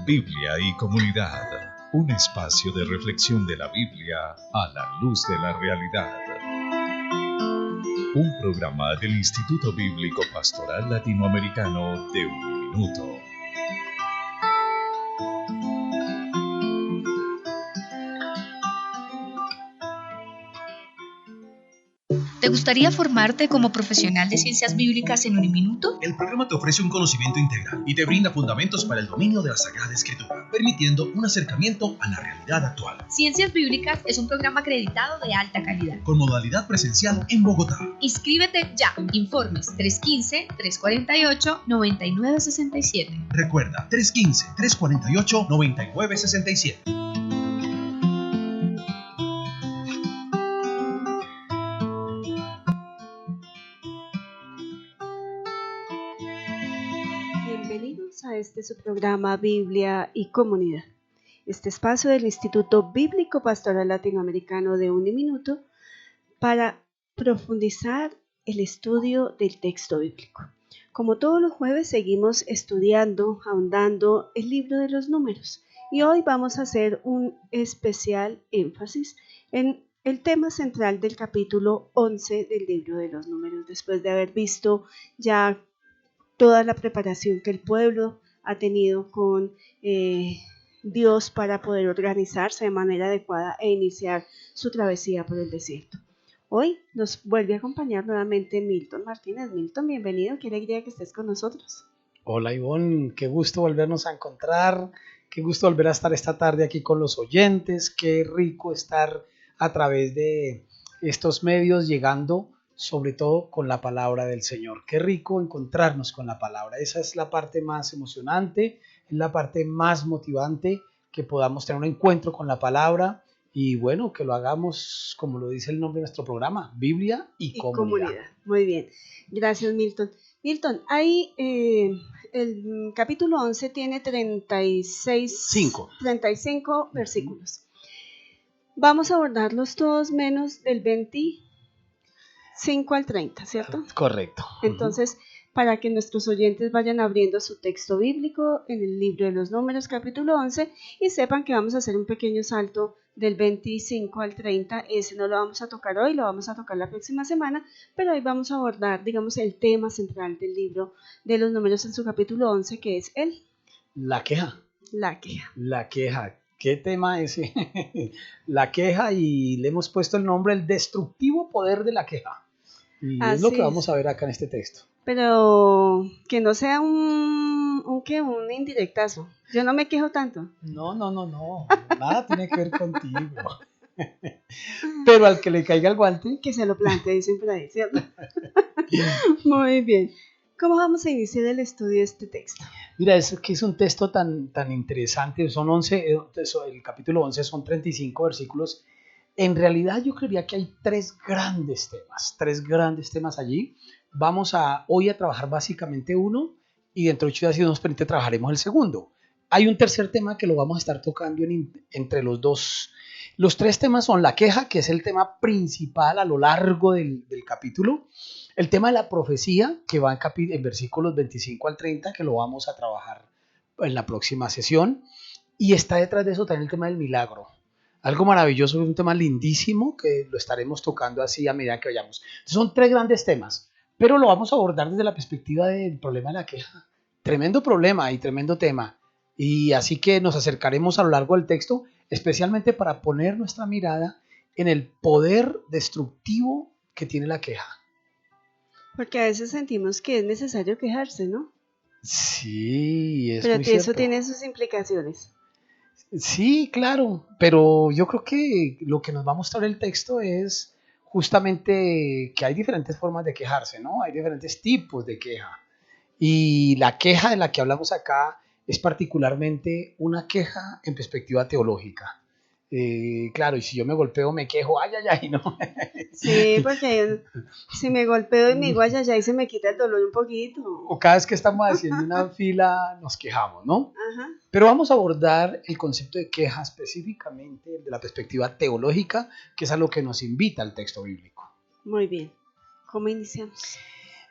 Biblia y comunidad, un espacio de reflexión de la Biblia a la luz de la realidad. Un programa del Instituto Bíblico Pastoral Latinoamericano de Uniminuto. ¿Te gustaría formarte como profesional de ciencias bíblicas en Uniminuto? El programa te ofrece un conocimiento integral y te brinda fundamentos para el dominio de la Sagrada Escritura, permitiendo un acercamiento a la realidad actual. Ciencias Bíblicas es un programa acreditado de alta calidad, con modalidad presencial en Bogotá. Inscríbete ya. Informes 315-348-9967. Recuerda, 315-348-9967. A su programa Biblia y Comunidad, este espacio del Instituto Bíblico Pastoral Latinoamericano de Uniminuto para profundizar el estudio del texto bíblico. Como todos los jueves seguimos estudiando, ahondando el libro de los números y hoy vamos a hacer un especial énfasis en el tema central del capítulo 11 del libro de los números, después de haber visto ya toda la preparación que el pueblo ha tenido con Dios para poder organizarse de manera adecuada e iniciar su travesía por el desierto. Hoy nos vuelve a acompañar nuevamente Milton Martínez. Milton, bienvenido, qué alegría que estés con nosotros. Hola Ivonne, qué gusto volvernos a encontrar, qué gusto volver a estar esta tarde aquí con los oyentes, qué rico estar a través de estos medios llegando sobre todo con la palabra del Señor. Qué rico encontrarnos con la palabra. Esa es la parte más emocionante, es la parte más motivante, que podamos tener un encuentro con la palabra y bueno, que lo hagamos como lo dice el nombre de nuestro programa, Biblia y comunidad. Muy bien, gracias Milton. Milton, ahí el capítulo 11 tiene 35 versículos. Vamos a abordarlos todos menos del 25 al 30, ¿cierto? Correcto. Entonces, para que nuestros oyentes vayan abriendo su texto bíblico en el libro de los números, capítulo 11, y sepan que vamos a hacer un pequeño salto del 25 al 30, ese no lo vamos a tocar hoy, lo vamos a tocar la próxima semana, pero hoy vamos a abordar, digamos, el tema central del libro de los números en su capítulo 11, que es la queja. La queja. La queja. ¿Qué tema ese? La queja, y le hemos puesto el nombre el destructivo poder de la queja. Y es lo que vamos a ver acá en este texto. Pero que no sea un indirectazo. Yo no me quejo tanto. No. Nada tiene que ver contigo. Pero al que le caiga el guante, que se lo plantee, dicen por ahí, ¿cierto? Muy bien. ¿Cómo vamos a iniciar el estudio de este texto? Mira, es que es un texto tan interesante. Son 11, el capítulo 11 son 35 versículos. En realidad yo creería que hay tres grandes temas allí. Vamos hoy a trabajar básicamente uno y dentro de 8 días, si nos permite, trabajaremos el segundo. Hay un tercer tema que lo vamos a estar tocando entre los dos. Los tres temas son la queja, que es el tema principal a lo largo del capítulo. El tema de la profecía, que va en versículos 25 al 30, que lo vamos a trabajar en la próxima sesión. Y está detrás de eso también el tema del milagro. Algo maravilloso, un tema lindísimo que lo estaremos tocando así a medida que vayamos. Son tres grandes temas, pero lo vamos a abordar desde la perspectiva del problema de la queja. Tremendo problema y tremendo tema. Y así que nos acercaremos a lo largo del texto, especialmente para poner nuestra mirada en el poder destructivo que tiene la queja. Porque a veces sentimos que es necesario quejarse, ¿no? Sí, es pero muy cierto. Eso tiene sus implicaciones. Sí, claro, pero yo creo que lo que nos va a mostrar el texto es justamente que hay diferentes formas de quejarse, ¿no? Hay diferentes tipos de queja. Y la queja de la que hablamos acá es particularmente una queja en perspectiva teológica. Claro, y si yo me golpeo, me quejo, ay, no. Sí, porque si me golpeo y me digo ay, se me quita el dolor un poquito. O cada vez que estamos haciendo una fila nos quejamos, ¿no? Ajá. Pero vamos a abordar el concepto de queja específicamente desde la perspectiva teológica, que es a lo que nos invita el texto bíblico. Muy bien. ¿Cómo iniciamos?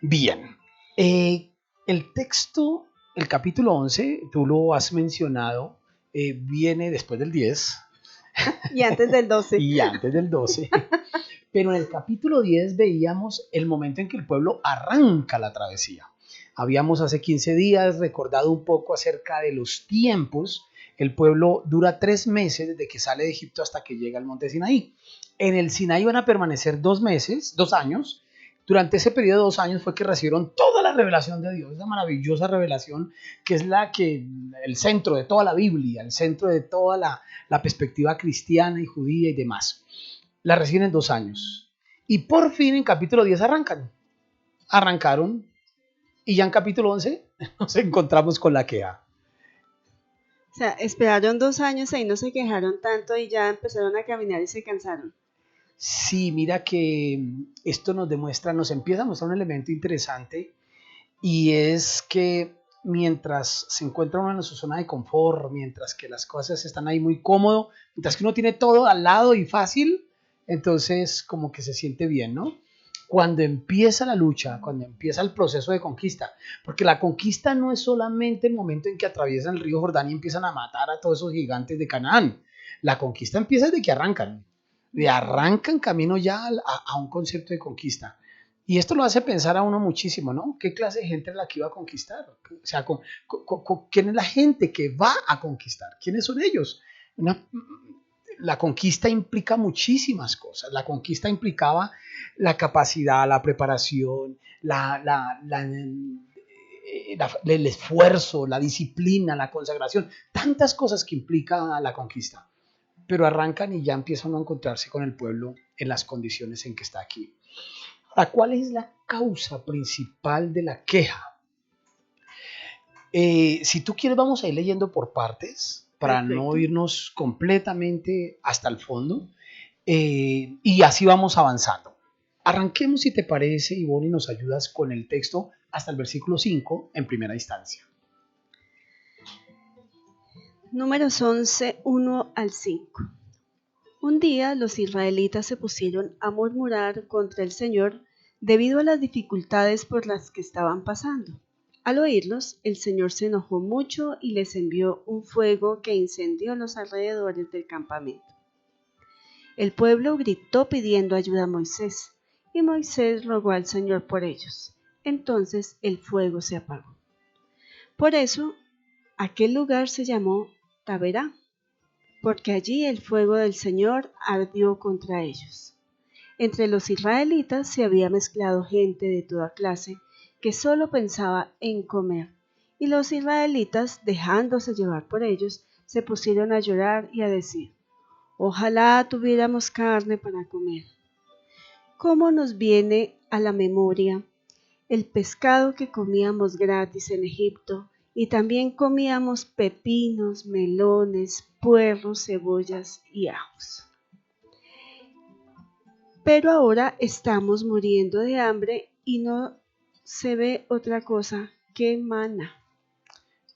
Bien. El texto el capítulo 11, tú lo has mencionado, viene después del 10. Y antes del 12. Y antes del 12. Pero en el capítulo 10 veíamos el momento en que el pueblo arranca la travesía. Habíamos hace 15 días recordado un poco acerca de los tiempos. El pueblo dura 3 meses desde que sale de Egipto hasta que llega al monte Sinaí. En el Sinaí van a permanecer 2 años. Durante ese periodo de 2 años fue que recibieron toda la revelación de Dios, esa maravillosa revelación que es el centro de toda la Biblia, el centro de toda la perspectiva cristiana y judía y demás. La reciben en 2 años. Y por fin en capítulo 10 arrancaron, y ya en capítulo 11 nos encontramos con la queja. O sea, esperaron 2 años y no se quejaron tanto y ya empezaron a caminar y se cansaron. Sí, mira que esto nos empieza a mostrar un elemento interesante, y es que mientras se encuentra uno en su zona de confort, mientras que las cosas están ahí muy cómodo, mientras que uno tiene todo al lado y fácil, entonces como que se siente bien, ¿no? Cuando empieza la lucha, cuando empieza el proceso de conquista, porque la conquista no es solamente el momento en que atraviesan el río Jordán y empiezan a matar a todos esos gigantes de Canaán. La conquista empieza desde que arrancan camino ya a un concepto de conquista. Y esto lo hace pensar a uno muchísimo, ¿no? ¿Qué clase de gente es la que iba a conquistar? O sea, ¿quién es la gente que va a conquistar? ¿Quiénes son ellos? La conquista implica muchísimas cosas. La conquista implicaba la capacidad, la preparación, el esfuerzo, la disciplina, la consagración, tantas cosas que implica la conquista. Pero arrancan y ya empiezan a encontrarse con el pueblo en las condiciones en que está aquí. Ahora, ¿cuál es la causa principal de la queja? Si tú quieres, vamos a ir leyendo por partes para no irnos completamente hasta el fondo, y así vamos avanzando. Arranquemos, si te parece, Ivonne, y nos ayudas con el texto hasta el versículo 5 en primera instancia. Números 11, 1 al 5. Un día los israelitas se pusieron a murmurar contra el Señor debido a las dificultades por las que estaban pasando. Al oírlos, el Señor se enojó mucho y les envió un fuego que incendió los alrededores del campamento. El pueblo gritó pidiendo ayuda a Moisés, y Moisés rogó al Señor por ellos. Entonces el fuego se apagó. Por eso, aquel lugar se llamó Taberá, porque allí el fuego del Señor ardió contra ellos. Entre los israelitas se había mezclado gente de toda clase que solo pensaba en comer, y los israelitas, dejándose llevar por ellos, se pusieron a llorar y a decir: ojalá tuviéramos carne para comer. ¿Cómo nos viene a la memoria el pescado que comíamos gratis en Egipto? Y también comíamos pepinos, melones, puerros, cebollas y ajos. Pero ahora estamos muriendo de hambre y no se ve otra cosa que maná.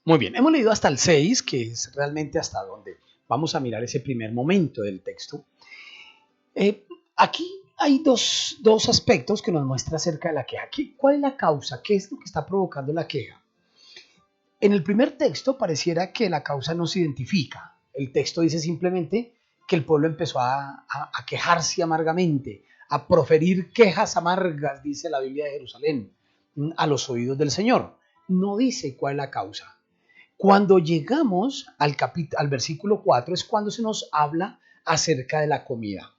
Muy bien, hemos leído hasta el 6, que es realmente hasta donde vamos a mirar ese primer momento del texto. Aquí hay dos aspectos que nos muestra acerca de la queja. ¿Cuál es la causa? ¿Qué es lo que está provocando la queja? En el primer texto pareciera que la causa no se identifica. El texto dice simplemente que el pueblo empezó a quejarse amargamente, a proferir quejas amargas, dice la Biblia de Jerusalén, a los oídos del Señor. No dice cuál es la causa. Cuando llegamos al versículo 4 es cuando se nos habla acerca de la comida.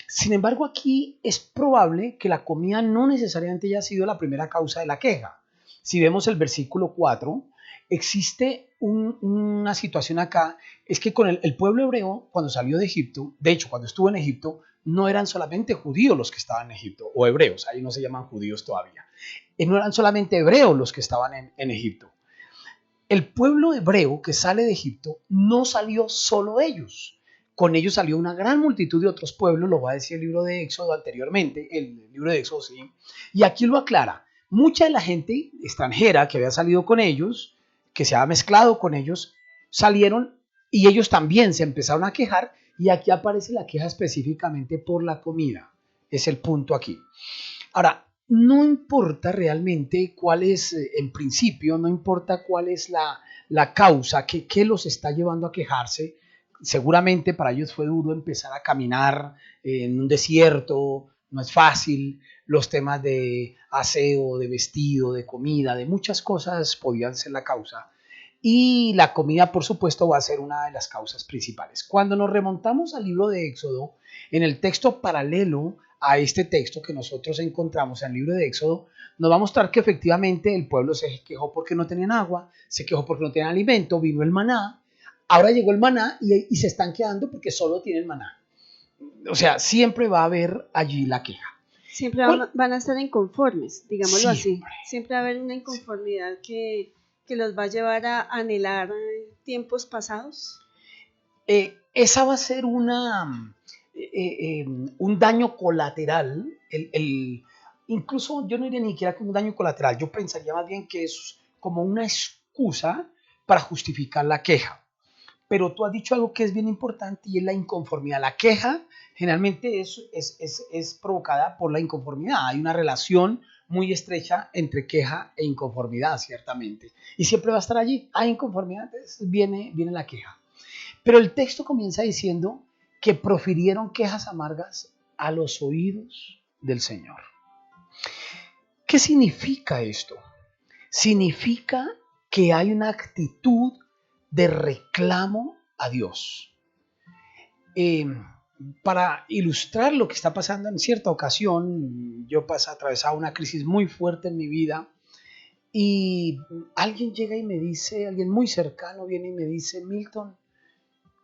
Sin embargo, aquí es probable que la comida no necesariamente haya sido la primera causa de la queja. Si vemos el versículo 4, existe una situación acá, es que con el pueblo hebreo, cuando salió de Egipto, de hecho, cuando estuvo en Egipto, no eran solamente judíos los que estaban en Egipto, o hebreos, ahí no se llaman judíos todavía. No eran solamente hebreos los que estaban en Egipto. El pueblo hebreo que sale de Egipto no salió solo ellos. Con ellos salió una gran multitud de otros pueblos, lo va a decir el libro de Éxodo anteriormente, el libro de Éxodo, sí. Y aquí lo aclara. Mucha de la gente extranjera que había salido con ellos, que se había mezclado con ellos, salieron y ellos también se empezaron a quejar, y aquí aparece la queja específicamente por la comida. Es el punto aquí. Ahora, no importa realmente cuál es, en principio, no importa cuál es la causa que los está llevando a quejarse. Seguramente para ellos fue duro empezar a caminar en un desierto, no es fácil. Los temas de aseo, de vestido, de comida, de muchas cosas podían ser la causa. Y la comida, por supuesto, va a ser una de las causas principales. Cuando nos remontamos al libro de Éxodo, en el texto paralelo a este texto que nosotros encontramos en el libro de Éxodo, nos va a mostrar que efectivamente el pueblo se quejó porque no tenían agua, se quejó porque no tenían alimento, vino el maná. Ahora llegó el maná y se están quedando porque solo tienen maná. O sea, siempre va a haber allí la queja. Siempre van a estar inconformes, digámoslo así. Siempre va a haber una inconformidad que los va a llevar a anhelar tiempos pasados. Esa va a ser un daño colateral. Incluso yo no diría ni siquiera como un daño colateral. Yo pensaría más bien que es como una excusa para justificar la queja. Pero tú has dicho algo que es bien importante y es la inconformidad. La queja generalmente es provocada por la inconformidad. Hay una relación muy estrecha entre queja e inconformidad, ciertamente. Y siempre va a estar allí. Hay inconformidad, entonces viene la queja. Pero el texto comienza diciendo que profirieron quejas amargas a los oídos del Señor. ¿Qué significa esto? Significa que hay una actitud de reclamo a Dios. Para ilustrar lo que está pasando, en cierta ocasión yo atravesaba una crisis muy fuerte en mi vida y alguien llega y me dice, alguien muy cercano viene y me dice: Milton,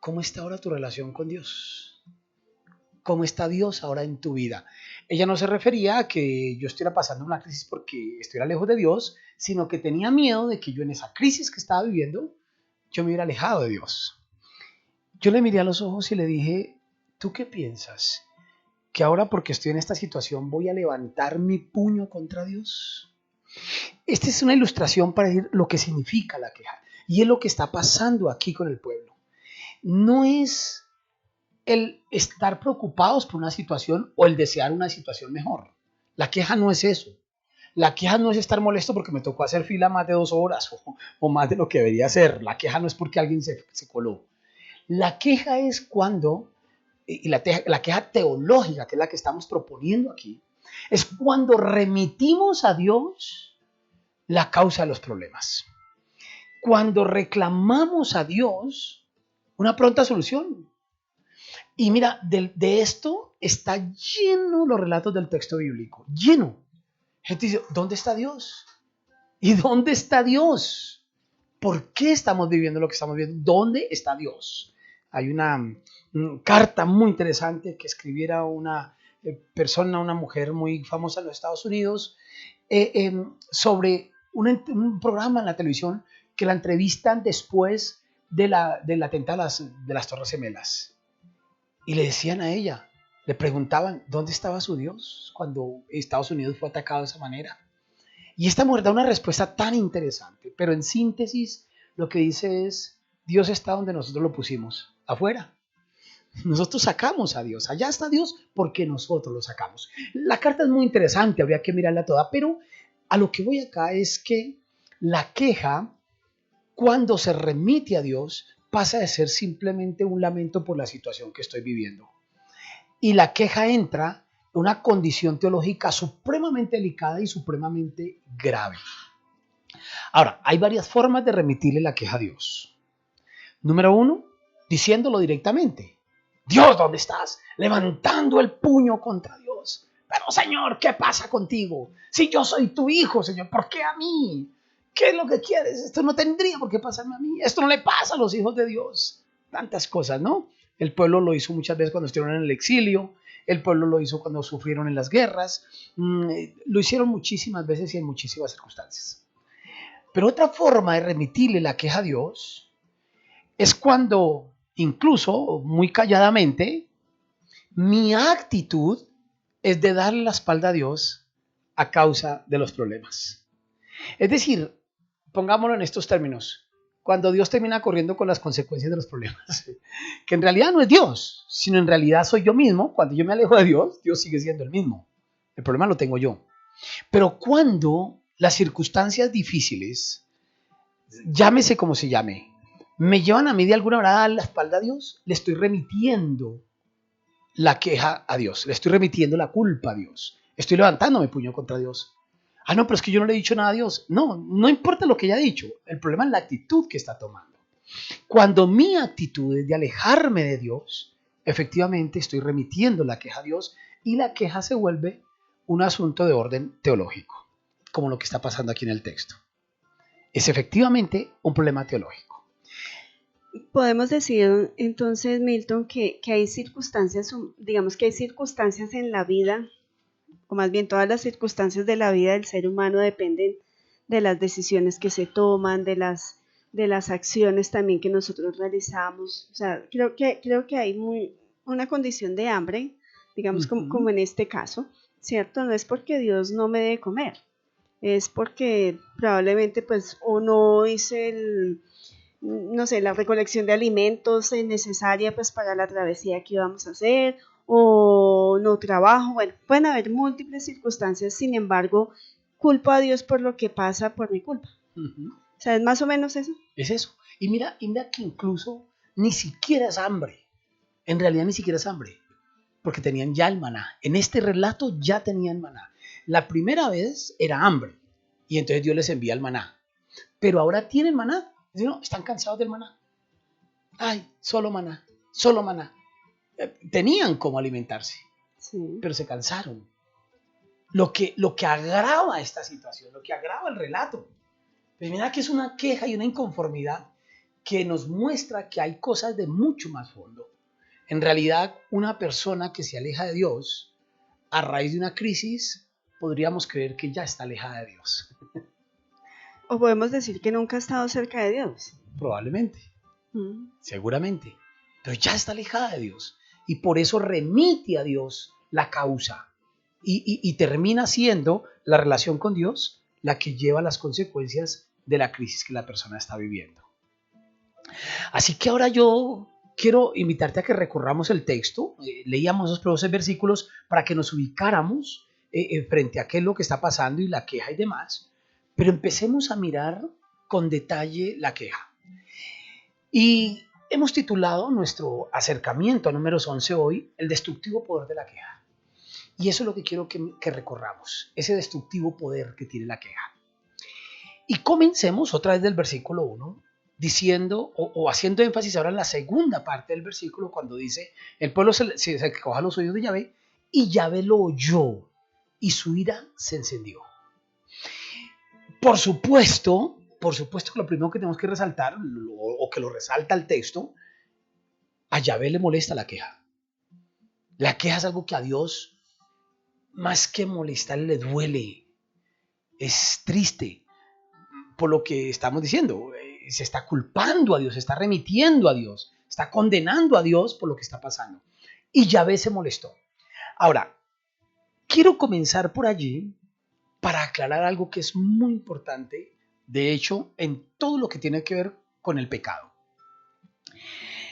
¿cómo está ahora tu relación con Dios? ¿Cómo está Dios ahora en tu vida? Ella no se refería a que yo estuviera pasando una crisis porque estuviera lejos de Dios, sino que tenía miedo de que yo en esa crisis que estaba viviendo yo me hubiera alejado de Dios. Yo le miré a los ojos y le dije: ¿tú qué piensas? ¿Que ahora porque estoy en esta situación voy a levantar mi puño contra Dios? Esta es una ilustración para decir lo que significa la queja. Y es lo que está pasando aquí con el pueblo. No es el estar preocupados por una situación o el desear una situación mejor. La queja no es eso. La queja no es estar molesto porque me tocó hacer fila más de 2 horas o más de lo que debería hacer. La queja no es porque alguien se coló. La queja es cuando, y la queja teológica, que es la que estamos proponiendo aquí, es cuando remitimos a Dios la causa de los problemas. Cuando reclamamos a Dios una pronta solución. Y mira, de esto está lleno los relatos del texto bíblico, lleno. Gente dice: ¿dónde está Dios? ¿Y dónde está Dios? ¿Por qué estamos viviendo lo que estamos viviendo? ¿Dónde está Dios? Hay una carta muy interesante que escribiera una persona, una mujer muy famosa en los Estados Unidos, sobre un programa en la televisión que la entrevistan después del atentado de las Torres Gemelas. Y le decían a ella, le preguntaban: ¿dónde estaba su Dios cuando Estados Unidos fue atacado de esa manera? Y esta mujer da una respuesta tan interesante, pero en síntesis lo que dice es: Dios está donde nosotros lo pusimos, afuera. Nosotros sacamos a Dios, allá está Dios porque nosotros lo sacamos. La carta es muy interesante, habría que mirarla toda, pero a lo que voy acá es que la queja, cuando se remite a Dios, pasa de ser simplemente un lamento por la situación que estoy viviendo. Y la queja entra en una condición teológica supremamente delicada y supremamente grave. Ahora, hay varias formas de remitirle la queja a Dios. Número 1, diciéndolo directamente. Dios, ¿dónde estás? Levantando el puño contra Dios. Pero Señor, ¿qué pasa contigo? Si yo soy tu hijo, Señor, ¿por qué a mí? ¿Qué es lo que quieres? Esto no tendría por qué pasarme a mí. Esto no le pasa a los hijos de Dios. Tantas cosas, ¿no? El pueblo lo hizo muchas veces cuando estuvieron en el exilio. El pueblo lo hizo cuando sufrieron en las guerras. Lo hicieron muchísimas veces y en muchísimas circunstancias. Pero otra forma de remitirle la queja a Dios es cuando, incluso muy calladamente, mi actitud es de darle la espalda a Dios a causa de los problemas. Es decir, pongámoslo en estos términos, cuando Dios termina corriendo con las consecuencias de los problemas, que en realidad no es Dios, sino en realidad soy yo mismo. Cuando yo me alejo de Dios, Dios sigue siendo el mismo. El problema lo tengo yo. Pero cuando las circunstancias difíciles, llámese como se llame, me llevan a mí de alguna manera a la espalda a Dios, le estoy remitiendo la queja a Dios, le estoy remitiendo la culpa a Dios, estoy levantando mi puño contra Dios. Ah, no, pero es que yo no le he dicho nada a Dios. No, no importa lo que haya dicho, el problema es la actitud que está tomando. Cuando mi actitud es de alejarme de Dios, efectivamente estoy remitiendo la queja a Dios y la queja se vuelve un asunto de orden teológico, como lo que está pasando aquí en el texto. Es efectivamente un problema teológico. Podemos decir entonces, Milton, que hay circunstancias, digamos que hay circunstancias en la vida, o más bien todas las circunstancias de la vida del ser humano dependen de las decisiones que se toman, de las acciones también que nosotros realizamos. O sea, creo que hay una condición de hambre, digamos como en este caso, ¿cierto? No es porque Dios no me dé comer, es porque probablemente pues o no hice no sé, la recolección de alimentos necesaria pues para la travesía que íbamos a hacer, o no trabajo. Bueno, pueden haber múltiples circunstancias, sin embargo, culpo a Dios por lo que pasa por mi culpa. O sea, es más o menos eso. Es eso. Y mira que incluso ni siquiera es hambre. En realidad ni siquiera es hambre, porque tenían ya el maná. En este relato ya tenían maná. La primera vez era hambre, y entonces Dios les envía el maná. Pero ahora tienen maná. No, están cansados del maná. Ay, solo maná, solo maná. Tenían cómo alimentarse, Sí. pero se cansaron. Lo que agrava esta situación, lo que agrava el relato, pues mira que es una queja y una inconformidad que nos muestra que hay cosas de mucho más fondo. En realidad, una persona que se aleja de Dios a raíz de una crisis, podríamos creer que ya está alejada de Dios. O podemos decir que nunca ha estado cerca de Dios. Probablemente, seguramente, pero ya está alejada de Dios. Y por eso remite a Dios la causa. Y termina siendo la relación con Dios la que lleva las consecuencias de la crisis que la persona está viviendo. Así que ahora yo quiero invitarte a que recorramos el texto. Leíamos los 12 versículos para que nos ubicáramos frente a qué es lo que está pasando y la queja y demás. Pero empecemos a mirar con detalle la queja. Y hemos titulado nuestro acercamiento a números 11 hoy, el destructivo poder de la queja. Y eso es lo que quiero que recorramos, ese destructivo poder que tiene la queja. Y comencemos otra vez del versículo 1, diciendo o haciendo énfasis ahora en la segunda parte del versículo, cuando dice, el pueblo se coja los oídos de Yahvé, y Yahvé lo oyó, y su ira se encendió. Por supuesto que lo primero que tenemos que resaltar, o que lo resalta el texto, a Yahvé le molesta la queja. La queja es algo que a Dios, más que molestar, le duele. Es triste por lo que estamos diciendo. Se está culpando a Dios, se está remitiendo a Dios, está condenando a Dios por lo que está pasando. Y Yahvé se molestó. Ahora, quiero comenzar por allí para aclarar algo que es muy importante, de hecho, en todo lo que tiene que ver con el pecado.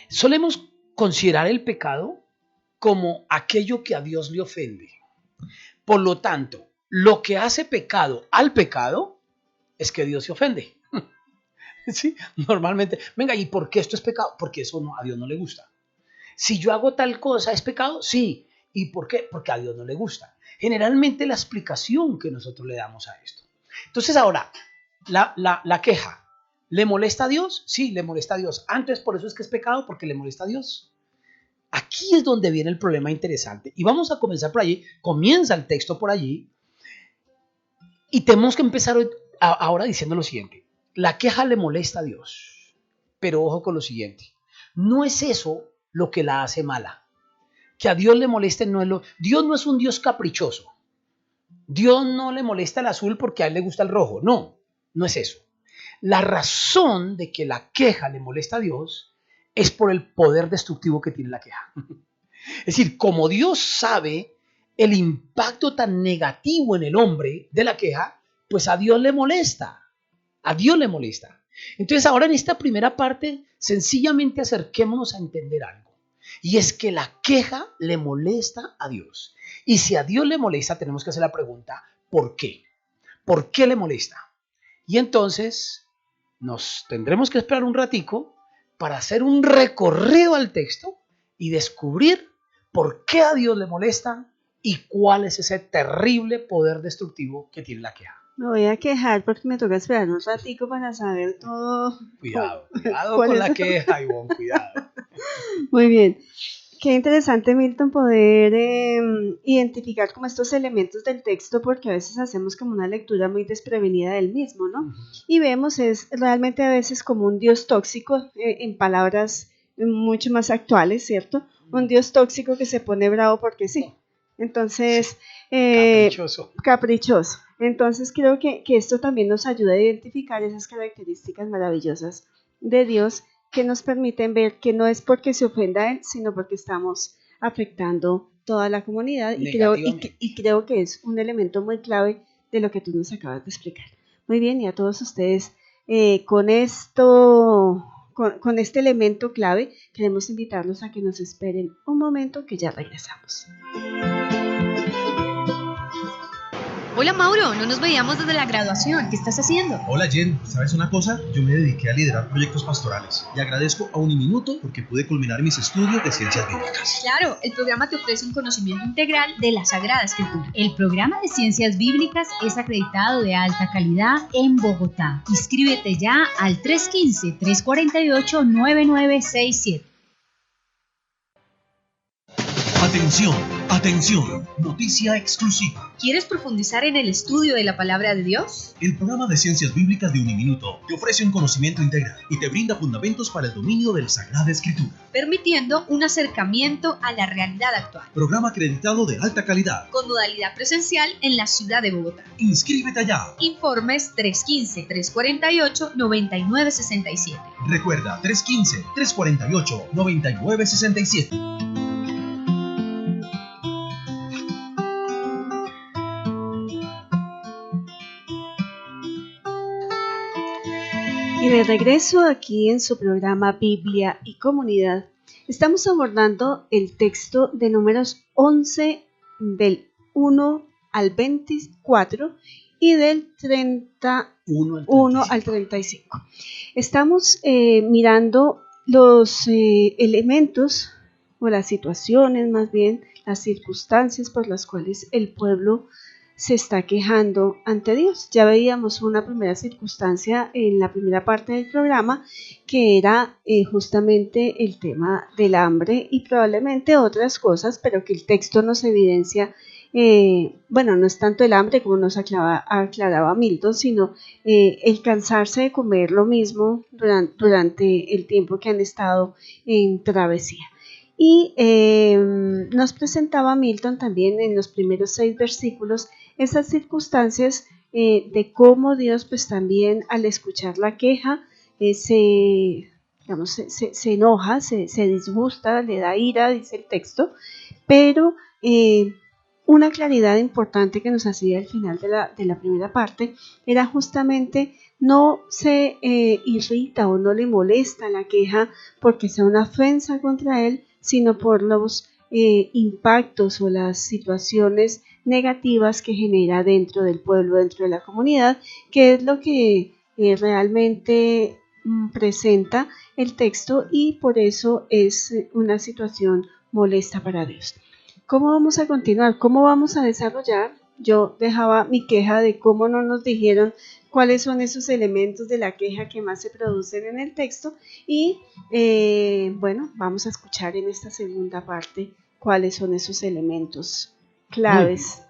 Solemos considerar el pecado como aquello que a Dios le ofende. Por lo tanto, lo que hace pecado al pecado es que Dios se ofende. ¿Sí? Normalmente, venga, ¿y por qué esto es pecado? Porque eso a Dios no le gusta. Si yo hago tal cosa, ¿es pecado? Sí. ¿Y por qué? Porque a Dios no le gusta. Generalmente la explicación que nosotros le damos a esto. Entonces ahora, la queja, ¿le molesta a Dios? Sí, le molesta a Dios. Antes, por eso es que es pecado, porque le molesta a Dios. Aquí es donde viene el problema interesante. Y vamos a comenzar por allí. Comienza el texto por allí. Y tenemos que empezar ahora diciendo lo siguiente. La queja le molesta a Dios. Pero ojo con lo siguiente. No es eso lo que la hace mala. Que a Dios le moleste no es Dios no es un Dios caprichoso. Dios no le molesta el azul porque a él le gusta el rojo. No, no es eso. La razón de que la queja le molesta a Dios es por el poder destructivo que tiene la queja. Es decir, como Dios sabe el impacto tan negativo en el hombre de la queja, pues a Dios le molesta. A Dios le molesta. Entonces ahora en esta primera parte, sencillamente acerquémonos a entender algo. Y es que la queja le molesta a Dios. Y si a Dios le molesta, tenemos que hacer la pregunta, por qué. ¿Por qué le molesta? Y entonces nos tendremos que esperar un ratico para hacer un recorrido al texto y descubrir por qué a Dios le molesta y cuál es ese terrible poder destructivo que tiene la queja. Me voy a quejar porque me toca esperar un ratico para saber todo. Cuidado con la queja, Ivonne, cuidado. Muy bien. Qué interesante, Milton, poder identificar como estos elementos del texto, porque a veces hacemos como una lectura muy desprevenida del mismo, ¿no? Y vemos es realmente a veces como un Dios tóxico, en palabras mucho más actuales, ¿cierto? Un Dios tóxico que se pone bravo porque sí. Entonces, caprichoso. Entonces creo que esto también nos ayuda a identificar esas características maravillosas de Dios que nos permiten ver que no es porque se ofenda a Él, sino porque estamos afectando toda la comunidad y creo que es un elemento muy clave de lo que tú nos acabas de explicar. Muy bien, y a todos ustedes con este elemento clave queremos invitarlos a que nos esperen un momento que ya regresamos. Hola Mauro, no nos veíamos desde la graduación. ¿Qué estás haciendo? Hola Jen, ¿sabes una cosa? Yo me dediqué a liderar proyectos pastorales y agradezco a Uniminuto porque pude culminar mis estudios de ciencias bíblicas. Claro, el programa te ofrece un conocimiento integral de la Sagrada Escritura. El programa de ciencias bíblicas es acreditado de alta calidad en Bogotá. Inscríbete ya al 315-348-9967. Atención, atención, noticia exclusiva. ¿Quieres profundizar en el estudio de la palabra de Dios? El programa de ciencias bíblicas de Uniminuto te ofrece un conocimiento integral y te brinda fundamentos para el dominio de la Sagrada Escritura, permitiendo un acercamiento a la realidad actual. Programa acreditado de alta calidad, con modalidad presencial en la ciudad de Bogotá. Inscríbete ya. Informes 315-348-9967. Recuerda, 315-348-9967. Y de regreso aquí en su programa Biblia y Comunidad, estamos abordando el texto de Números 11 del 1 al 24 y del 31 al 35. Estamos mirando los elementos o las situaciones, más bien las circunstancias por las cuales el pueblo se está quejando ante Dios. Ya veíamos una primera circunstancia en la primera parte del programa que era justamente el tema del hambre y probablemente otras cosas, pero que el texto nos evidencia, no es tanto el hambre como nos aclaraba Milton, sino el cansarse de comer lo mismo durante el tiempo que han estado en travesía. Y nos presentaba Milton también en los primeros 6 versículos esas circunstancias de cómo Dios pues también al escuchar la queja se enoja, se disgusta, le da ira, dice el texto, pero una claridad importante que nos hacía al final de la primera parte era justamente no se irrita o no le molesta la queja porque sea una ofensa contra él, sino por los impactos o las situaciones negativas que genera dentro del pueblo, dentro de la comunidad, que es lo que realmente presenta el texto y por eso es una situación molesta para Dios. ¿Cómo vamos a continuar? ¿Cómo vamos a desarrollar? Yo dejaba mi queja de cómo no nos dijeron cuáles son esos elementos de la queja que más se producen en el texto y vamos a escuchar en esta segunda parte cuáles son esos elementos claves.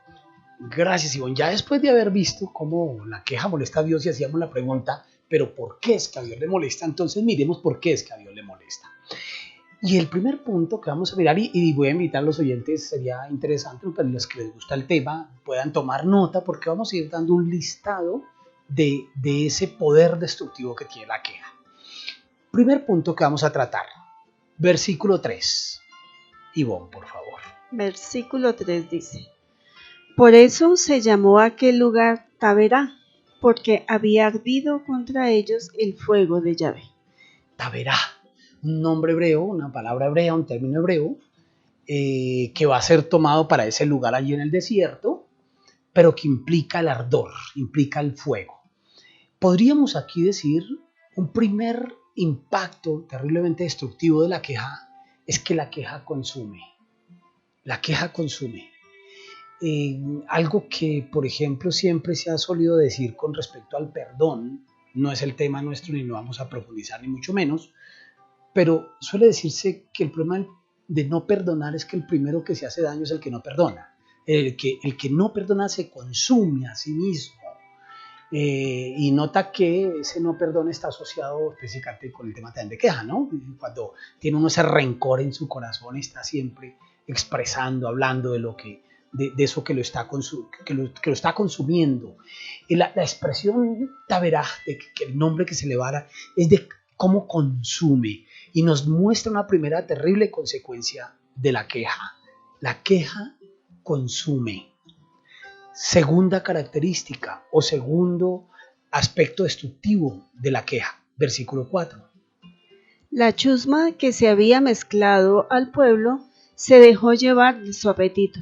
Gracias, Ivonne. Ya después de haber visto cómo la queja molesta a Dios y hacíamos la pregunta, ¿pero por qué es que a Dios le molesta? Entonces miremos por qué es que a Dios le molesta. Y el primer punto que vamos a mirar, y voy a invitar a los oyentes, sería interesante que los que les gusta el tema puedan tomar nota porque vamos a ir dando un listado de ese poder destructivo que tiene la queja. Primer punto que vamos a tratar, versículo 3. Ivonne, por favor. Versículo 3 dice: por eso se llamó aquel lugar Taberá, porque había ardido contra ellos el fuego de Yahvé. Taberá, un nombre hebreo, una palabra hebrea, un término hebreo, que va a ser tomado para ese lugar allí en el desierto, pero que implica el ardor, implica el fuego. Podríamos aquí decir un primer impacto terriblemente destructivo de la queja es que la queja consume. La queja consume. Algo que, por ejemplo, siempre se ha solido decir con respecto al perdón, no es el tema nuestro ni lo vamos a profundizar ni mucho menos, pero suele decirse que el problema de no perdonar es que el primero que se hace daño es el que no perdona. El que no perdona se consume a sí mismo. Y nota que ese no perdón está asociado específicamente con el tema también de queja, ¿no? Cuando tiene uno ese rencor en su corazón, está siempre expresando, hablando de lo que de eso que lo está consumiendo. Y la expresión taberá, que el nombre que se le va a dar, es de cómo consume y nos muestra una primera terrible consecuencia de la queja. La queja consume. Segunda característica o segundo aspecto destructivo de la queja, versículo 4. La chusma que se había mezclado al pueblo se dejó llevar de su apetito.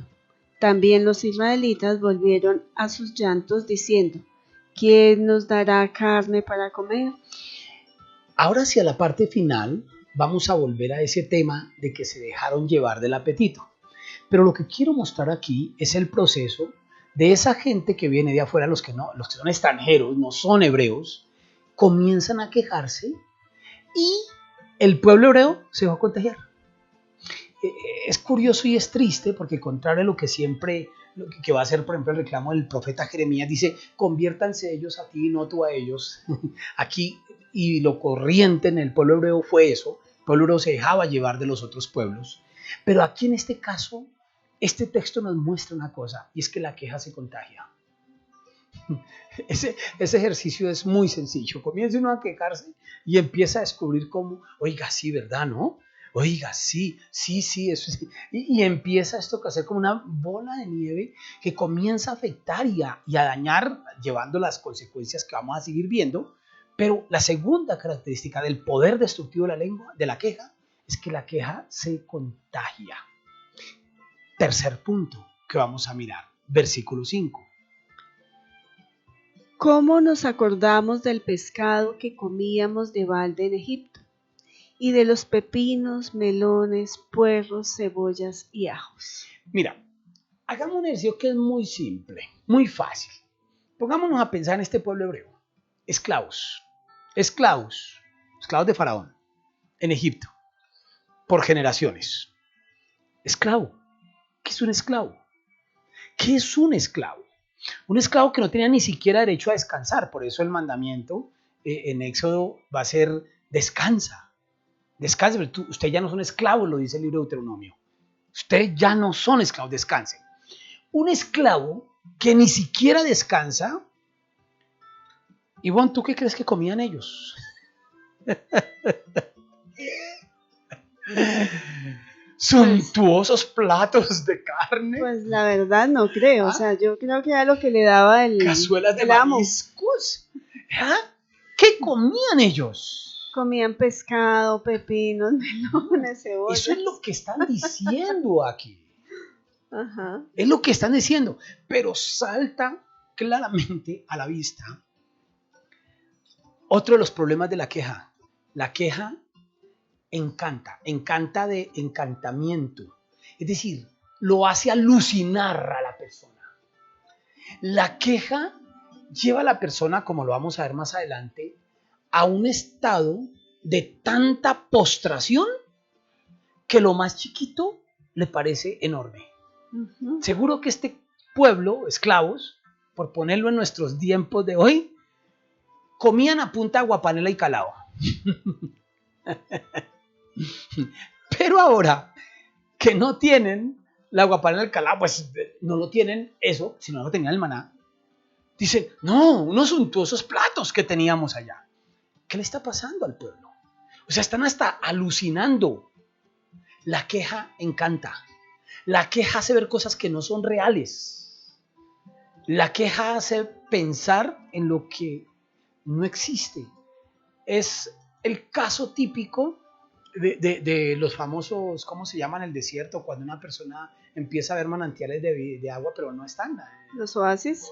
También los israelitas volvieron a sus llantos diciendo, ¿quién nos dará carne para comer? Ahora hacia la parte final vamos a volver a ese tema de que se dejaron llevar del apetito. Pero lo que quiero mostrar aquí es el proceso de esa gente que viene de afuera, los que son extranjeros, no son hebreos, comienzan a quejarse y el pueblo hebreo se va a contagiar. Es curioso y es triste porque contrario a lo que siempre, que va a ser por ejemplo el reclamo del profeta Jeremías, dice, conviértanse ellos a ti y no tú a ellos. Aquí, y lo corriente en el pueblo hebreo fue eso, el pueblo hebreo se dejaba llevar de los otros pueblos. Pero aquí en este caso, este texto nos muestra una cosa, y es que la queja se contagia. Ese ejercicio es muy sencillo. Comienza uno a quejarse y empieza a descubrir cómo, oiga, sí, ¿verdad, no? Oiga, sí, eso sí. Y empieza esto a ser como una bola de nieve que comienza a afectar y a dañar, llevando las consecuencias que vamos a seguir viendo. Pero la segunda característica del poder destructivo de la lengua, de la queja, es que la queja se contagia. Tercer punto que vamos a mirar, versículo 5. ¿Cómo nos acordamos del pescado que comíamos de balde en Egipto? Y de los pepinos, melones, puerros, cebollas y ajos. Mira, hagamos un ejercicio que es muy simple, muy fácil. Pongámonos a pensar en este pueblo hebreo. Esclavos de Faraón, en Egipto, por generaciones. Esclavo. ¿Qué es un esclavo? ¿Qué es un esclavo? Un esclavo que no tenía ni siquiera derecho a descansar. Por eso el mandamiento en Éxodo va a ser descansa. Descanse, pero usted ya no son esclavos, lo dice el libro de Deuteronomio. Ustedes ya no son esclavos, descansen. Un esclavo que ni siquiera descansa. Ivonne, ¿tú qué crees que comían ellos? Suntuosos platos de carne. Pues la verdad no creo, o sea, yo creo que era lo que le daba el cazuelas de amo. mariscos. ¿Qué comían ellos? Comían pescado, pepinos, melones, cebollas. Eso es lo que están diciendo aquí. Ajá. Es lo que están diciendo. Pero salta claramente a la vista otro de los problemas de la queja. La queja encanta de encantamiento. Es decir, lo hace alucinar a la persona. La queja lleva a la persona, como lo vamos a ver más adelante, a un estado de tanta postración que lo más chiquito le parece enorme. Uh-huh. Seguro que este pueblo, esclavos, por ponerlo en nuestros tiempos de hoy, comían a punta de aguapanela y calao. Pero ahora que no tienen la aguapanela y el calao, pues no lo tienen eso, sino no tenían el maná. Dicen, no, unos suntuosos platos que teníamos allá. ¿Qué le está pasando al pueblo? O sea, están hasta alucinando. La queja encanta. La queja hace ver cosas que no son reales. La queja hace pensar en lo que no existe. Es el caso típico de los famosos, ¿cómo se llama en el desierto? Cuando una persona empieza a haber manantiales de agua, pero no están. Los oasis.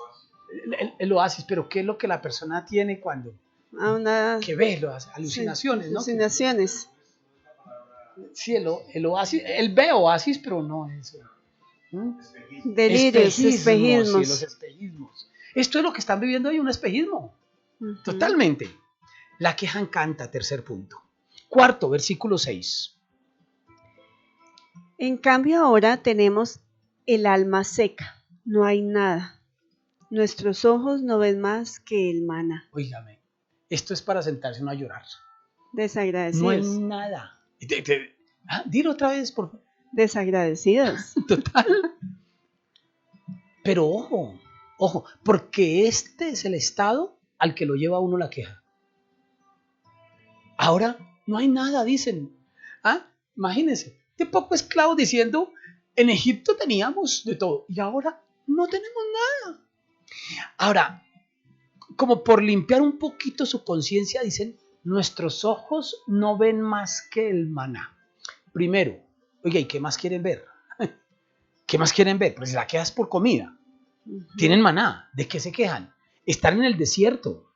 El oasis, pero ¿qué es lo que la persona tiene cuando? Que ve, alucinaciones, ¿no? Alucinaciones. Sí, el oasis, él ve oasis, pero no eso. Delirios, espejismos. Sí, los espejismos. Esto es lo que están viviendo hoy, un espejismo. Ujú. Totalmente. La queja encanta, tercer punto. Cuarto, versículo 6. En cambio ahora tenemos el alma seca, no hay nada. Nuestros ojos no ven más que el maná. Óigame, esto es para sentarse uno a llorar. Desagradecidos. No hay nada. Dilo otra vez, por favor. Desagradecidos. Total. Pero ojo, porque este es el estado al que lo lleva a uno la queja. Ahora no hay nada, dicen. Imagínense, de poco esclavos diciendo, en Egipto teníamos de todo y ahora no tenemos nada. Ahora, como por limpiar un poquito su conciencia, dicen, nuestros ojos no ven más que el maná. Primero, oiga, ¿y qué más quieren ver? ¿Qué más quieren ver? Pues la queja es por comida. Tienen maná. ¿De qué se quejan? Están en el desierto.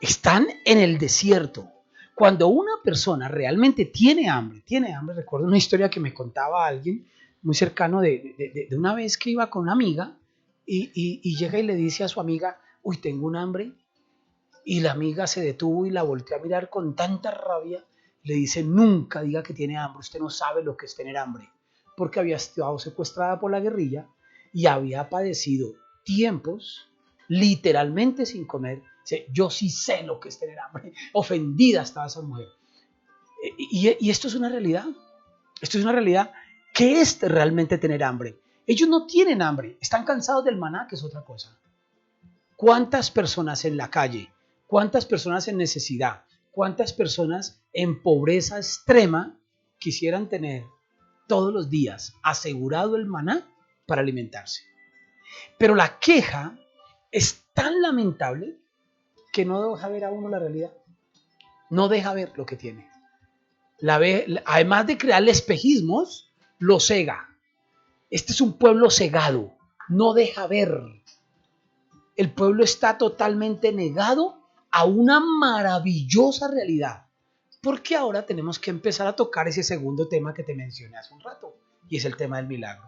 Están en el desierto. Cuando una persona realmente tiene hambre, recuerdo una historia que me contaba alguien muy cercano de una vez que iba con una amiga y llega y le dice a su amiga, uy, tengo un hambre, y la amiga se detuvo y la volteó a mirar con tanta rabia, le dice, nunca diga que tiene hambre, usted no sabe lo que es tener hambre, porque había estado secuestrada por la guerrilla y había padecido tiempos literalmente sin comer. Yo sí sé lo que es tener hambre. Ofendida estaba esa mujer. Y esto es una realidad. Esto es una realidad. ¿Qué es realmente tener hambre? Ellos no tienen hambre. Están cansados del maná, que es otra cosa. ¿Cuántas personas en la calle? ¿Cuántas personas en necesidad? ¿Cuántas personas en pobreza extrema quisieran tener todos los días asegurado el maná para alimentarse? Pero la queja es tan lamentable que no deja ver a uno la realidad, no deja ver lo que tiene. Además de crearle espejismos, lo cega. Este es un pueblo cegado, no deja ver. El pueblo está totalmente negado a una maravillosa realidad, porque ahora tenemos que empezar a tocar ese segundo tema que te mencioné hace un rato, y es el tema del milagro.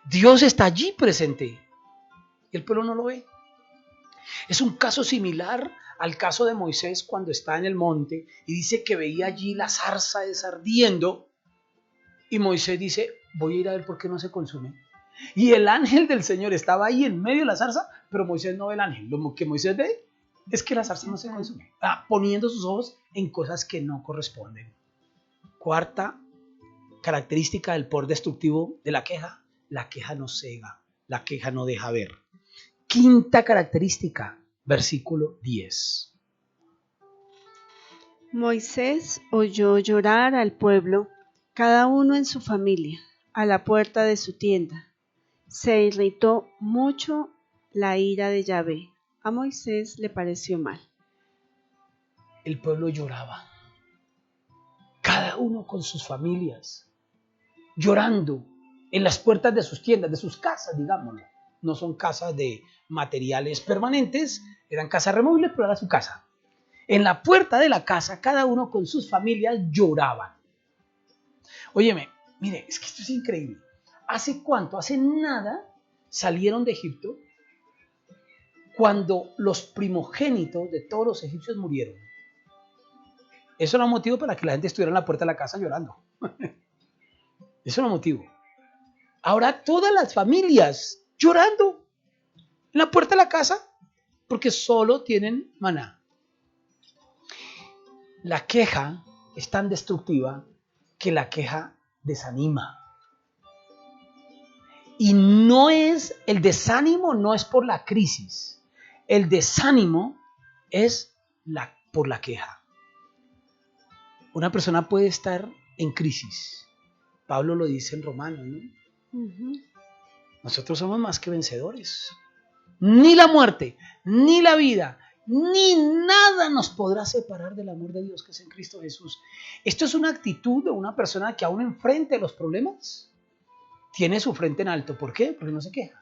Dios está allí presente, y el pueblo no lo ve. Es un caso similar al caso de Moisés cuando está en el monte y dice que veía allí la zarza desardiendo y Moisés dice, voy a ir a ver por qué no se consume. Y el ángel del Señor estaba ahí en medio de la zarza, pero Moisés no ve el ángel. Lo que Moisés ve es que la zarza no se consume, poniendo sus ojos en cosas que no corresponden. Cuarta característica del poder destructivo de la queja no cega, la queja no deja ver. Quinta característica, versículo 10. Moisés oyó llorar al pueblo, cada uno en su familia, a la puerta de su tienda. Se irritó mucho la ira de Yahvé. A Moisés le pareció mal. El pueblo lloraba, cada uno con sus familias, llorando en las puertas de sus tiendas, de sus casas, digámoslo. No son casas de materiales permanentes, eran casas removibles, pero era su casa. En la puerta de la casa, cada uno con sus familias lloraban. Óyeme, mire, es que esto es increíble. ¿Hace cuánto? Hace nada salieron de Egipto cuando los primogénitos de todos los egipcios murieron. Eso era motivo para que la gente estuviera en la puerta de la casa llorando. Eso era motivo. Ahora todas las familias llorando en la puerta de la casa porque solo tienen maná. La queja es tan destructiva que la queja desanima. Y no es, el desánimo no es por la crisis, el desánimo es por la queja. Una persona puede estar en crisis. Pablo lo dice en Romanos, ¿no? Nosotros somos más que vencedores. Ni la muerte, ni la vida, ni nada nos podrá separar del amor de Dios que es en Cristo Jesús. Esto es una actitud de una persona que aún enfrente los problemas tiene su frente en alto. ¿Por qué? Porque no se queja.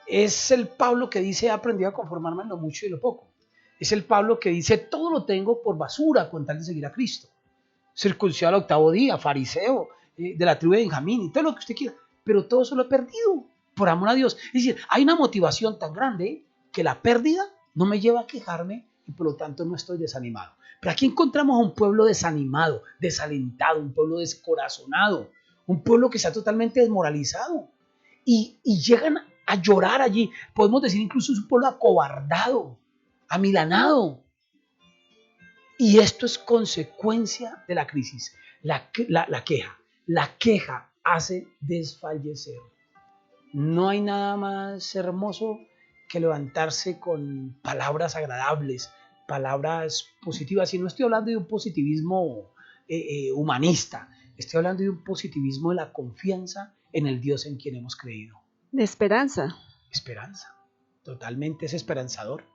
Es el Pablo que dice, he aprendido a conformarme en lo mucho y lo poco. Es el Pablo que dice, todo lo tengo por basura con tal de seguir a Cristo. Circuncidado al 8º día, fariseo, de la tribu de Benjamín y todo lo que usted quiera. Pero todo eso lo he perdido por amor a Dios. Es decir, hay una motivación tan grande que la pérdida no me lleva a quejarme y por lo tanto no estoy desanimado. Pero aquí encontramos a un pueblo desanimado, desalentado, un pueblo descorazonado, un pueblo que está totalmente desmoralizado. Y llegan a llorar allí. Podemos decir incluso es un pueblo acobardado, amilanado. Y esto es consecuencia de la crisis, la queja. La queja hace desfallecer. No hay nada más hermoso que levantarse con palabras agradables, palabras positivas. Y no estoy hablando de un positivismo humanista, estoy hablando de un positivismo de la confianza en el Dios en quien hemos creído. De esperanza. Esperanza, totalmente es esperanzador.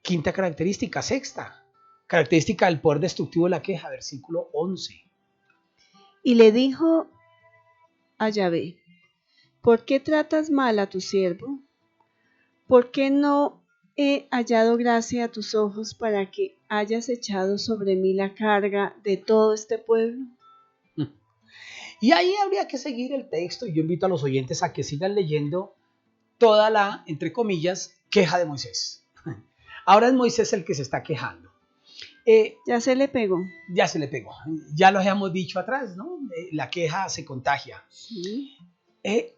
Quinta característica, sexta característica del poder destructivo de la queja, versículo 11. Y le dijo a Yahvé, ¿por qué tratas mal a tu siervo? ¿Por qué no he hallado gracia a tus ojos para que hayas echado sobre mí la carga de todo este pueblo? Y ahí habría que seguir el texto y yo invito a los oyentes a que sigan leyendo toda la, entre comillas, queja de Moisés. Ahora es Moisés el que se está quejando. Ya se le pegó. Ya se le pegó. Ya lo habíamos dicho atrás, ¿no? La queja se contagia. Sí.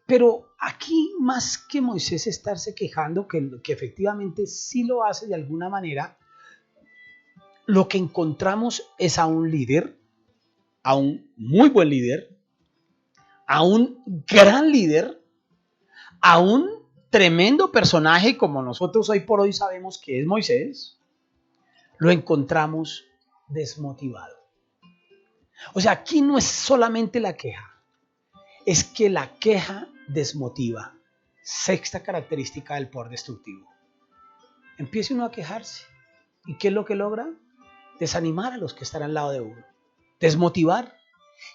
Pero aquí, más que Moisés estarse quejando, que efectivamente sí lo hace de alguna manera, lo que encontramos es a un líder, a un muy buen líder, a un gran líder, a un tremendo personaje como nosotros hoy por hoy sabemos que es Moisés, lo encontramos desmotivado. O sea, aquí no es solamente la queja, es que la queja desmotiva. Sexta característica del poder destructivo. Empieza uno a quejarse. ¿Y qué es lo que logra? Desanimar a los que están al lado de uno. Desmotivar.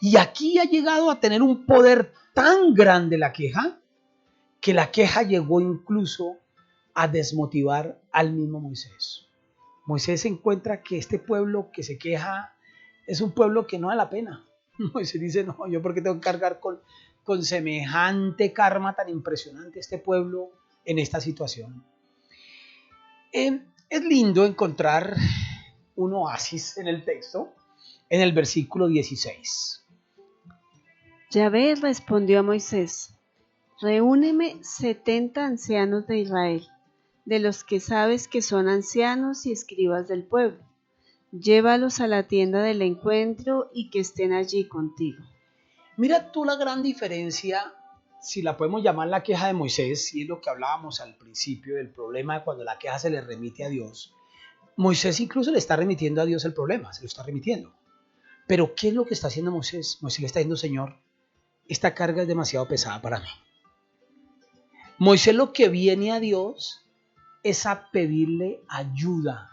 Y aquí ha llegado a tener un poder tan grande la queja, que la queja llegó incluso a desmotivar al mismo Moisés. Moisés encuentra que este pueblo que se queja es un pueblo que no vale la pena. Moisés dice, no, yo por qué tengo que cargar con semejante karma tan impresionante este pueblo en esta situación. Es lindo encontrar un oasis en el texto, en el versículo 16. Yahvé respondió a Moisés, reúneme 70 ancianos de Israel, de los que sabes que son ancianos y escribas del pueblo. Llévalos a la tienda del encuentro y que estén allí contigo. Mira tú la gran diferencia, si la podemos llamar la queja de Moisés, si es lo que hablábamos al principio del problema de cuando la queja se le remite a Dios. Moisés incluso le está remitiendo a Dios el problema, se lo está remitiendo. Pero ¿qué es lo que está haciendo Moisés? Moisés le está diciendo, Señor, esta carga es demasiado pesada para mí. Moisés lo que viene a Dios es a pedirle ayuda,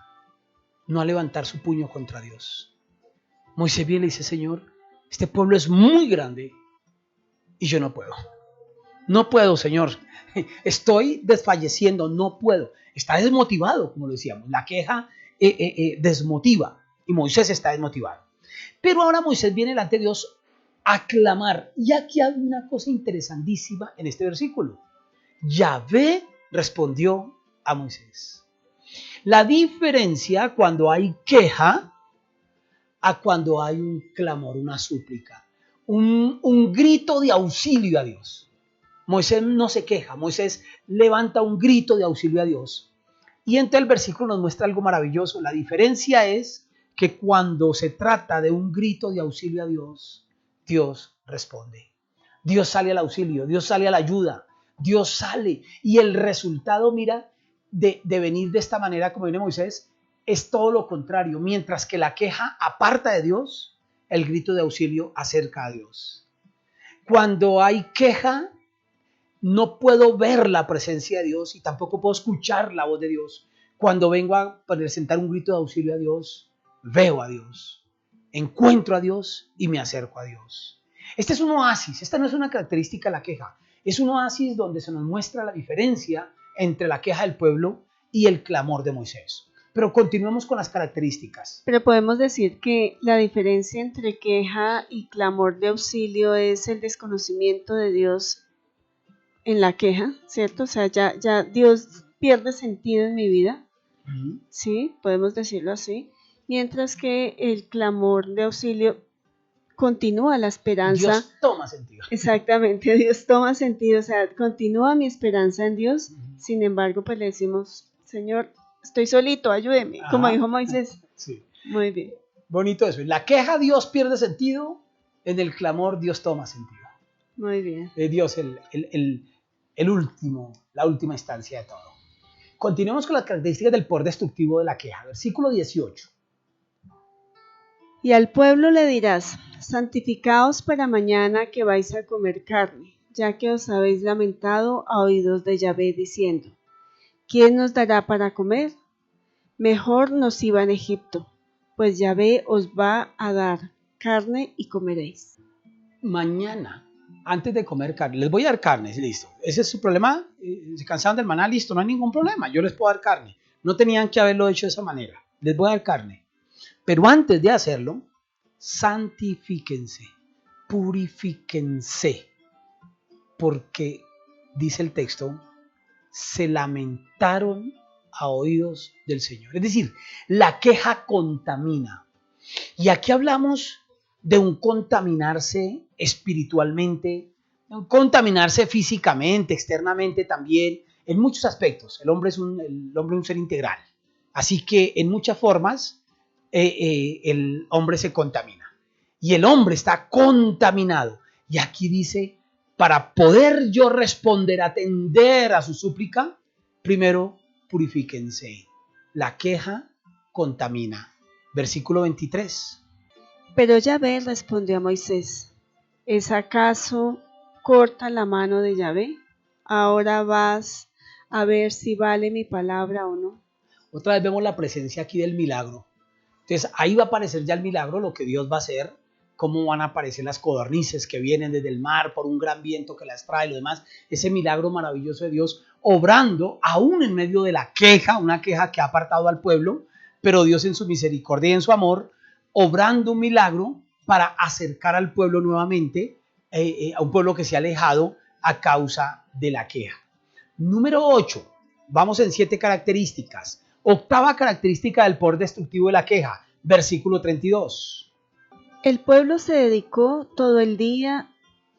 no a levantar su puño contra Dios. Moisés viene y le dice, Señor, este pueblo es muy grande y yo no puedo. No puedo, Señor. Estoy desfalleciendo, no puedo. Está desmotivado, como lo decíamos. La queja desmotiva y Moisés está desmotivado. Pero ahora Moisés viene delante de Dios a clamar. Y aquí hay una cosa interesantísima en este versículo. Yahvé respondió a Moisés. La diferencia cuando hay queja a cuando hay un clamor, una súplica, un grito de auxilio a Dios. Moisés no se queja, Moisés levanta un grito de auxilio a Dios. Y entre el versículo nos muestra algo maravilloso. La diferencia es que cuando se trata de un grito de auxilio a Dios, Dios responde. Dios sale al auxilio, Dios sale a la ayuda, Dios sale. Y el resultado, mira, de venir de esta manera, como viene Moisés, es todo lo contrario. Mientras que la queja aparta de Dios, el grito de auxilio acerca a Dios. Cuando hay queja, no puedo ver la presencia de Dios y tampoco puedo escuchar la voz de Dios. Cuando vengo a presentar un grito de auxilio a Dios, veo a Dios, encuentro a Dios y me acerco a Dios. Este es un oasis, esta no es una característica de la queja, es un oasis donde se nos muestra la diferencia entre la queja del pueblo y el clamor de Moisés. Pero continuemos con las características. Pero podemos decir que la diferencia entre queja y clamor de auxilio es el desconocimiento de Dios en la queja, ¿cierto? O sea, ya Dios pierde sentido en mi vida, ¿sí? Podemos decirlo así. Mientras que el clamor de auxilio continúa la esperanza. Dios toma sentido. Exactamente, Dios toma sentido, o sea, continúa mi esperanza en Dios. Sin embargo, pues le decimos, Señor, estoy solito, ayúdeme, como dijo Moisés. Sí. Muy bien. Bonito eso. En la queja Dios pierde sentido, en el clamor Dios toma sentido. Muy bien. Dios el último, la última instancia de todo. Continuemos con las características del poder destructivo de la queja. Versículo 18. Y al pueblo le dirás, santificaos para mañana que vais a comer carne, ya que os habéis lamentado a oídos de Yahvé diciendo, ¿quién nos dará para comer? Mejor nos iba en Egipto, pues Yahvé os va a dar carne y comeréis. Mañana, antes de comer carne, les voy a dar carne, listo. Ese es su problema, se cansaron del maná, listo, no hay ningún problema, yo les puedo dar carne. No tenían que haberlo hecho de esa manera, les voy a dar carne. Pero antes de hacerlo, santifíquense, purifíquense, porque, dice el texto, se lamentaron a oídos del Señor. Es decir, la queja contamina. Y aquí hablamos de un contaminarse espiritualmente, de un contaminarse físicamente, externamente también, en muchos aspectos. El hombre es un ser integral. Así que en muchas formas el hombre se contamina. Y el hombre está contaminado. Y aquí dice, para poder yo responder, atender a su súplica, primero purifíquense. La queja contamina. Versículo 23. Pero Yahvé respondió a Moisés, ¿es acaso corta la mano de Yahvé? Ahora vas a ver si vale mi palabra o no. Otra vez vemos la presencia aquí del milagro. Entonces ahí va a aparecer ya el milagro, lo que Dios va a hacer, cómo van a aparecer las codornices que vienen desde el mar por un gran viento que las trae y lo demás. Ese milagro maravilloso de Dios obrando aún en medio de la queja, una queja que ha apartado al pueblo, pero Dios en su misericordia y en su amor, obrando un milagro para acercar al pueblo nuevamente, a un pueblo que se ha alejado a causa de la queja. Número 8, vamos en 7 características. Octava característica del poder destructivo de la queja, versículo 32. El pueblo se dedicó todo el día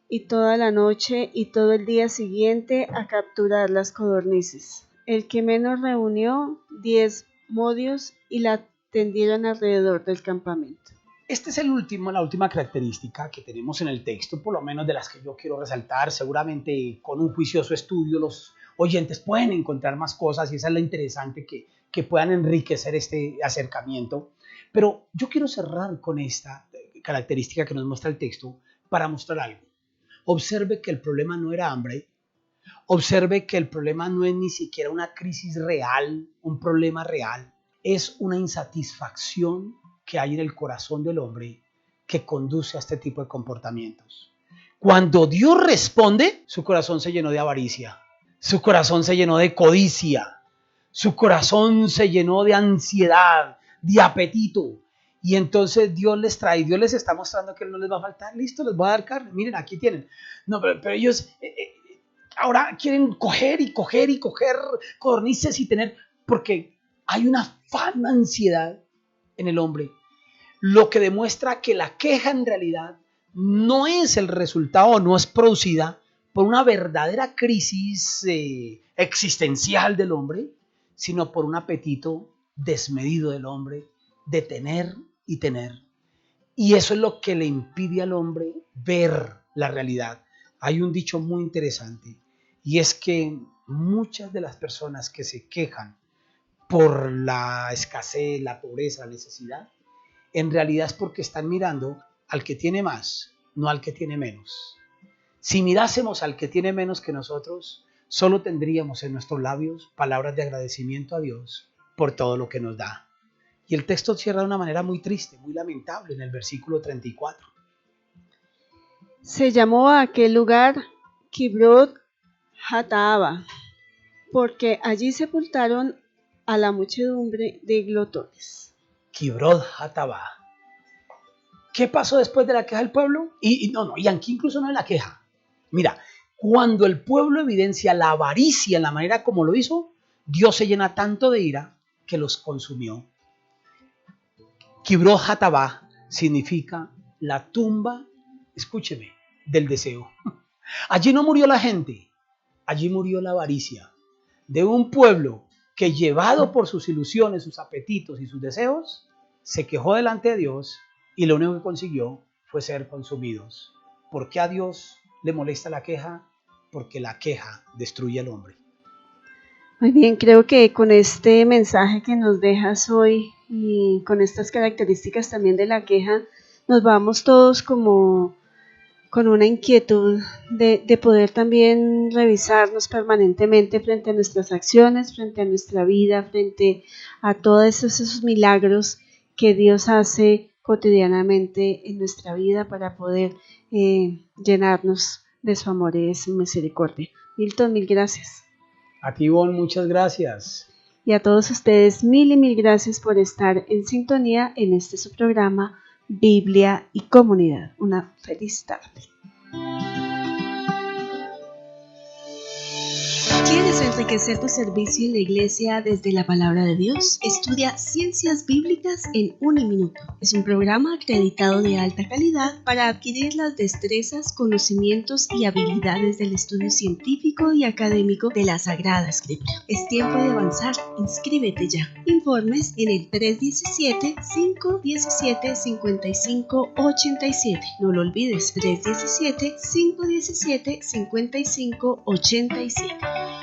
y toda la noche y todo el día siguiente a capturar las codornices. El que menos reunió 10 modios y la tendieron alrededor del campamento. Esta es la última característica que tenemos en el texto, por lo menos de las que yo quiero resaltar. Seguramente con un juicioso estudio los oyentes pueden encontrar más cosas y esa es la interesante que puedan enriquecer este acercamiento. Pero yo quiero cerrar con esta característica que nos muestra el texto para mostrar algo. Observe que el problema no era hambre. Observe que el problema no es ni siquiera una crisis real, un problema real. Es una insatisfacción que hay en el corazón del hombre que conduce a este tipo de comportamientos. Cuando Dios responde, su corazón se llenó de avaricia, su corazón se llenó de codicia, su corazón se llenó de ansiedad, de apetito. Y entonces Dios les trae, Dios les está mostrando que no les va a faltar, listo, les voy a dar carne, miren, aquí tienen. No, pero ellos ahora quieren coger codornices y tener, porque hay una afán, una ansiedad en el hombre, lo que demuestra que la queja en realidad no es el resultado, no es producida por una verdadera crisis existencial del hombre, sino por un apetito desmedido del hombre de tener y tener. Y eso es lo que le impide al hombre ver la realidad. Hay un dicho muy interesante y es que muchas de las personas que se quejan por la escasez, la pobreza, la necesidad, en realidad es porque están mirando al que tiene más, no al que tiene menos. Si mirásemos al que tiene menos que nosotros, solo tendríamos en nuestros labios palabras de agradecimiento a Dios por todo lo que nos da. Y el texto cierra de una manera muy triste, muy lamentable en el versículo 34. Se llamó a aquel lugar Kibrot Hataaba, porque allí sepultaron a la muchedumbre de glotones. Kibrot Hataaba. ¿Qué pasó después de la queja del pueblo? Y aquí incluso no es la queja. Mira, cuando el pueblo evidencia la avaricia en la manera como lo hizo, Dios se llena tanto de ira que los consumió. Kibrot Hataaba significa la tumba, escúcheme, del deseo. Allí no murió la gente, allí murió la avaricia de un pueblo que, llevado por sus ilusiones, sus apetitos y sus deseos, se quejó delante de Dios y lo único que consiguió fue ser consumidos. ¿Por qué a Dios le molesta la queja? Porque la queja destruye al hombre. Muy bien, creo que con este mensaje que nos dejas hoy y con estas características también de la queja, nos vamos todos como con una inquietud de poder también revisarnos permanentemente frente a nuestras acciones, frente a nuestra vida, frente a todos esos milagros que Dios hace cotidianamente en nuestra vida para poder llenarnos de su amor y de su misericordia. Milton, mil gracias. A ti, Ivonne, muchas gracias. Y a todos ustedes, mil y mil gracias por estar en sintonía en este su programa Biblia y Comunidad. Una feliz tarde. ¿Quieres enriquecer tu servicio en la iglesia desde la palabra de Dios? Estudia Ciencias Bíblicas en Uniminuto. Es un programa acreditado de alta calidad para adquirir las destrezas, conocimientos y habilidades del estudio científico y académico de la Sagrada Escritura. Es tiempo de avanzar. Inscríbete ya. Informes en el 317-517-5587. No lo olvides, 317-517-5587.